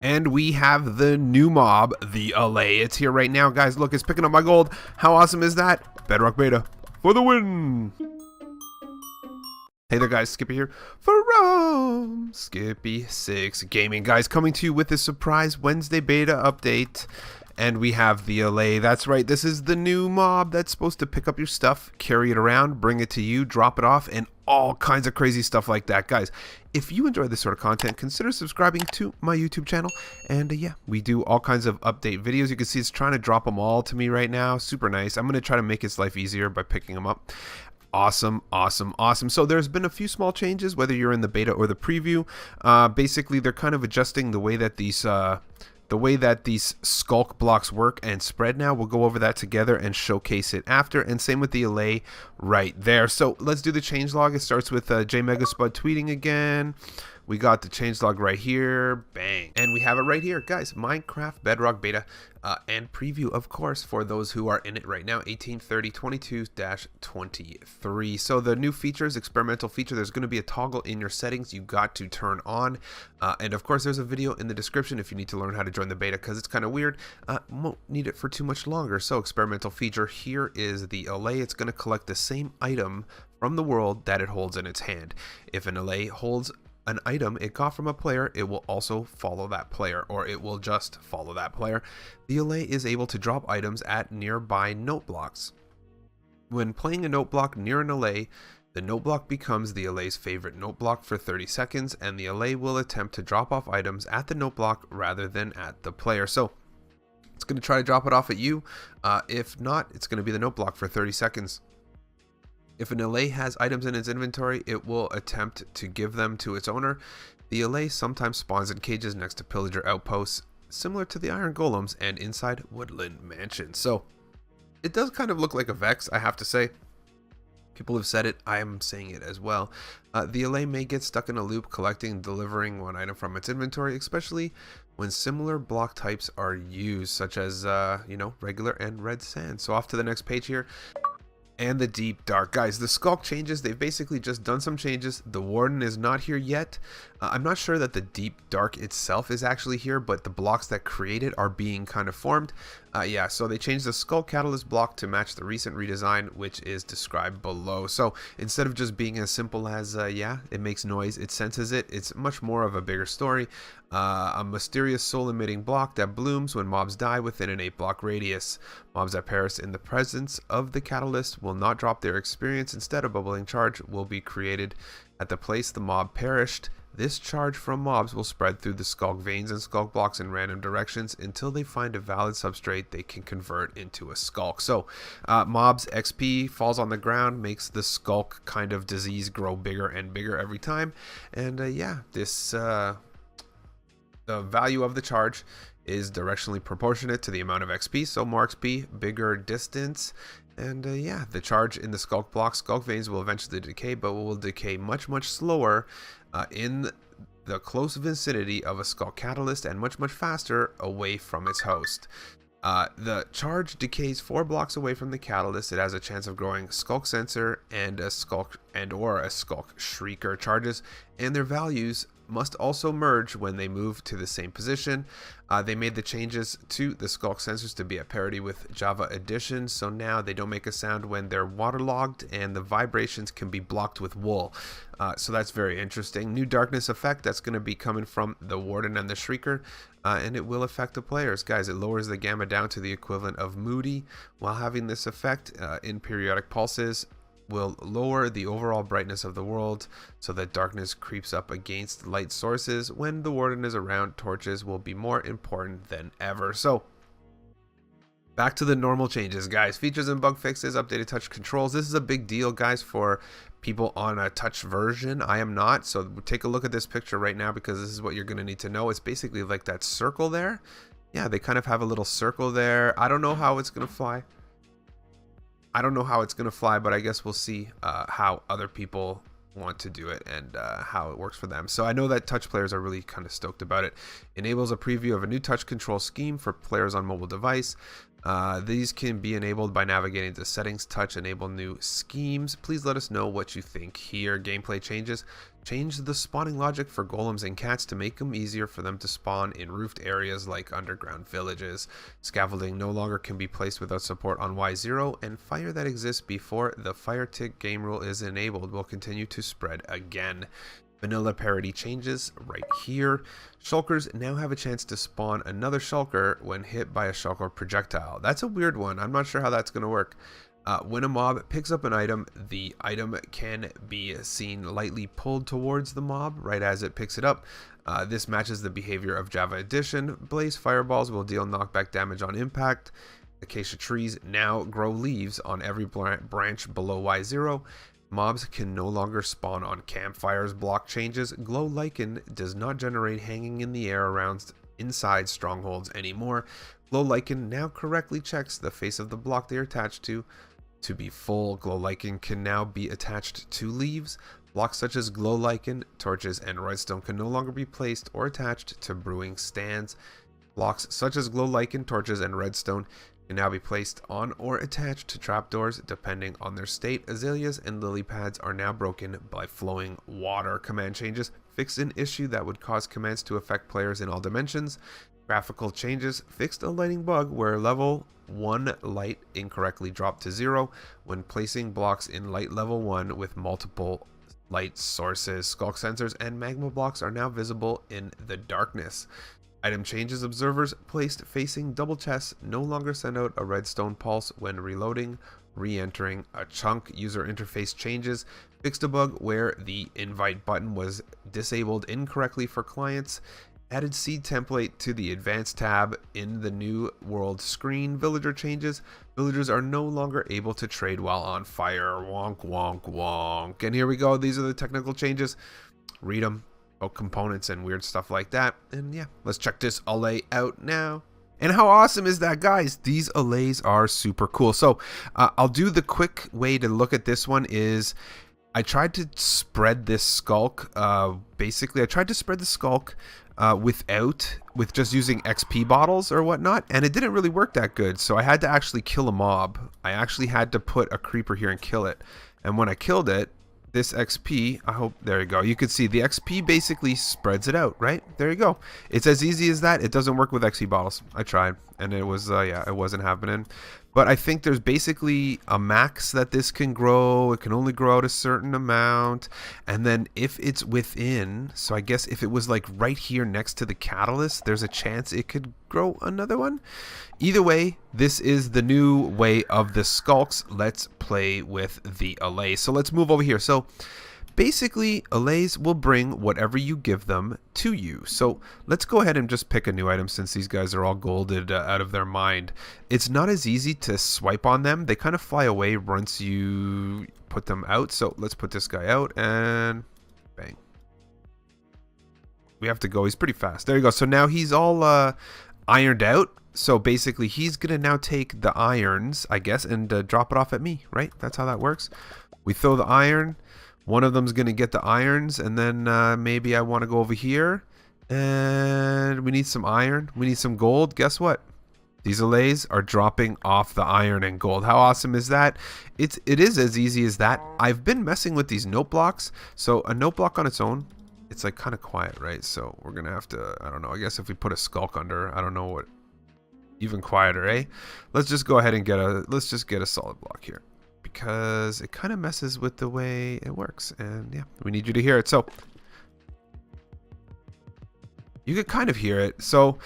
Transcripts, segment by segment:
And we have the new mob, the ALLAY. It's here right now, guys. Look, it's picking up my gold. How awesome is that? Bedrock beta for the win. Hey there, guys. Skippy here from Skippy6 Gaming. Guys, coming to you with a surprise Wednesday beta update. And we have the ALLAY. That's right, this is the new mob that's supposed to pick up your stuff, carry it around, bring it to you, drop it off, and all kinds of crazy stuff like that. Guys, if you enjoy this sort of content, consider subscribing to my YouTube channel. And yeah, we do all kinds of update videos. You can see it's trying to drop them all to me right now. Super nice. I'm going to try to make his life easier by picking them up. Awesome. So there's been a few small changes, whether you're in the beta or the preview. Basically, they're kind of adjusting the way that these skulk blocks work and spread now. We'll go over that together and showcase it after, and same with the ALLAY right there. So let's do the changelog. It starts with JMegaSpud tweeting again. We got the changelog right here, bang, and we have it right here, guys. Minecraft Bedrock beta and preview, of course, for those who are in it right now. 18.30.22-23. So the new features, experimental feature, there's going to be a toggle in your settings you got to turn on, and of course there's a video in the description if you need to learn how to join the beta, because it's kind of weird. Won't need it for too much longer. So experimental feature, here is the ALLAY. It's going to collect the same item from the world that it holds in its hand. If an ALLAY holds an item it got from a player, it will also follow that player, or it will just follow that player. The ALLAY is able to drop items at nearby note blocks. When playing a note block near an ALLAY, the note block becomes the ALLAY's favorite note block for 30 seconds, and the ALLAY will attempt to drop off items at the note block rather than at the player. So it's going to try to drop it off at you. If not, it's going to be the note block for 30 seconds. If an ALLAY has items in its inventory, it will attempt to give them to its owner. The ALLAY sometimes spawns in cages next to pillager outposts, similar to the iron golems and inside woodland mansions. So it does kind of look like a Vex, I have to say. People have said it, I am saying it as well. The ALLAY may get stuck in a loop collecting and delivering one item from its inventory, especially when similar block types are used, such as regular and red sand. So off to the next page here. And the deep dark, guys, the skulk changes, they've basically just done some changes. The warden is not here yet. I'm not sure that the deep dark itself is actually here, but the blocks that create it are being kind of formed. Yeah, so they changed the skull catalyst block to match the recent redesign, which is described below. So instead of just being as simple as yeah, it makes noise, it senses it, it's much more of a bigger story. A mysterious soul emitting block that blooms when mobs die within an 8-block radius. Mobs that perish in the presence of the catalyst will not drop their experience. Instead, a bubbling charge will be created at the place the mob perished. This charge from mobs will spread through the skulk veins and skulk blocks in random directions until they find a valid substrate they can convert into a skulk. So mobs XP falls on the ground, makes the skulk kind of disease grow bigger and bigger every time. And yeah, this the value of the charge is directionally proportionate to the amount of XP. So more XP, bigger distance. And yeah, the charge in the skulk block, skulk veins will eventually decay, but will decay much slower in the close vicinity of a skulk catalyst and much faster away from its host. The charge decays 4 blocks away from the catalyst. It has a chance of growing skulk sensor and a skulk shrieker charges, and their values must also merge when they move to the same position. They made the changes to the skulk sensors to be at parity with Java Edition, so now they don't make a sound when they're waterlogged, and the vibrations can be blocked with wool. So that's very interesting. New darkness effect, that's going to be coming from the warden and the shrieker, and it will affect the players. Guys, it lowers the gamma down to the equivalent of moody. While having this effect in periodic pulses, will lower the overall brightness of the world so that darkness creeps up against light sources. When the warden is around, torches will be more important than ever. So back to the normal changes, guys. Features and bug fixes, updated touch controls. This is a big deal, guys, for people on a touch version. I am not, so take a look at this picture right now, because this is what you're going to need to know. It's basically like that circle there. Yeah, they kind of have a little circle there. I don't know how it's going to fly. But I guess we'll see how other people want to do it and how it works for them. So I know that touch players are really kind of stoked about it. Enables a preview of a new touch control scheme for players on mobile device. These can be enabled by navigating to settings, touch, enable new schemes. Please let us know what you think here. Gameplay changes. Change the spawning logic for golems and cats to make them easier for them to spawn in roofed areas like underground villages. Scaffolding no longer can be placed without support on Y0, and fire that exists before the fire tick game rule is enabled will continue to spread again. Vanilla parity changes right here. Shulkers now have a chance to spawn another shulker when hit by a shulker projectile. That's a weird one. I'm not sure how that's going to work. When a mob picks up an item, the item can be seen lightly pulled towards the mob right as it picks it up. This matches the behavior of Java Edition. Blaze fireballs will deal knockback damage on impact. Acacia trees now grow leaves on every branch below Y0. Mobs can no longer spawn on campfires. Block changes. Glow lichen does not generate hanging in the air around inside strongholds anymore. Glow lichen now correctly checks the face of the block they are attached to be full. Glow lichen can now be attached to leaves. Blocks such as glow lichen, torches, and redstone can no longer be placed or attached to brewing stands. Blocks such as glow lichen, torches, and redstone can now be placed on or attached to trapdoors depending on their state. Azaleas and lily pads are now broken by flowing water. Command changes. Fixed an issue that would cause commands to affect players in all dimensions. Graphical changes. Fixed a lighting bug where level 1 light incorrectly dropped to 0 when placing blocks in light level 1 with multiple light sources. Skulk sensors and magma blocks are now visible in the darkness. Item changes. Observers placed facing double chests no longer send out a redstone pulse when reloading, re-entering a chunk. User interface changes. Fixed a bug where the invite button was disabled incorrectly for clients. Added seed template to the advanced tab in the new world screen. Villager changes. Villagers are no longer able to trade while on fire. Wonk, wonk, wonk. And here we go. These are the technical changes. Read them. Components and weird stuff like that. And yeah, let's check this ALLAY out now. And how awesome is that, guys? These allays are super cool. So I'll do the quick way to look at this one is I tried to spread this skulk. Basically, I tried to spread the skulk with just using XP bottles or whatnot, and it didn't really work that good. So I had to actually kill a mob. I actually had to put a creeper here and kill it. And when I killed it, this XP, I hope, there you go. You can see the XP basically spreads it out, right? There you go. It's as easy as that. It doesn't work with XP bottles. I tried, and it was, yeah, it wasn't happening. But I think there's basically a max that this can grow. It can only grow out a certain amount. And then if it's within, so I guess if it was like right here next to the catalyst, there's a chance it could grow another one. Either way, this is the new way of the skulks. Let's play with the ALLAY. So let's move over here. So basically, allays will bring whatever you give them to you. So let's go ahead and just pick a new item since these guys are all golded out of their mind. It's not as easy to swipe on them. They kind of fly away once you put them out. So let's put this guy out and bang. We have to go. He's pretty fast. There you go. So now he's all ironed out. So basically, he's going to now take the irons, I guess, and drop it off at me, right? That's how that works. We throw the iron. One of them's going to get the irons, and then maybe I want to go over here, and we need some iron. We need some gold. Guess what? These allays are dropping off the iron and gold. How awesome is that? It is as easy as that. I've been messing with these note blocks. So a note block on its own, it's like kind of quiet, right? So we're going to have to, I don't know, I guess if we put a skulk under, I don't know what, even quieter, eh? Let's just go ahead and let's just get a solid block here, because it kind of messes with the way it works. And yeah, we need you to hear it. So you could kind of hear it. So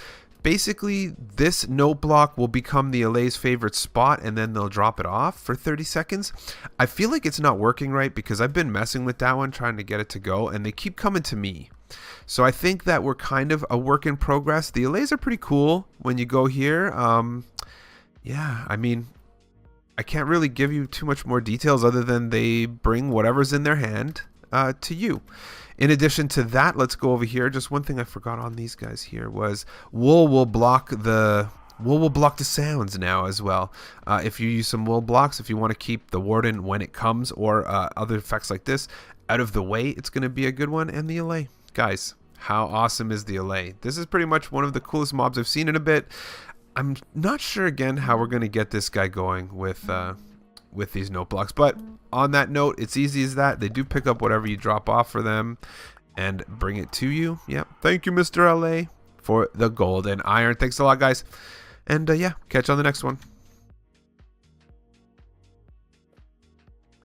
basically, this note block will become the allay's favorite spot, and then they'll drop it off for 30 seconds. I feel like it's not working right because I've been messing with that one, trying to get it to go, and they keep coming to me. So I think that we're kind of a work in progress. The allays are pretty cool when you go here. Yeah, I mean, I can't really give you too much more details other than they bring whatever's in their hand to you. In addition to that, let's go over here. Just one thing I forgot on these guys here was wool will block the sounds now as well. If you use some wool blocks, if you want to keep the warden when it comes, or other effects like this out of the way, it's going to be a good one. And the ALLAY, guys, how awesome is the ALLAY? This is pretty much one of the coolest mobs I've seen in a bit. I'm not sure again how we're gonna get this guy going with these note blocks, but on that note, it's easy as that. They do pick up whatever you drop off for them and bring it to you. Yep. Thank you, Mr. ALLAY, for the gold and iron. Thanks a lot, guys. And yeah, catch you on the next one.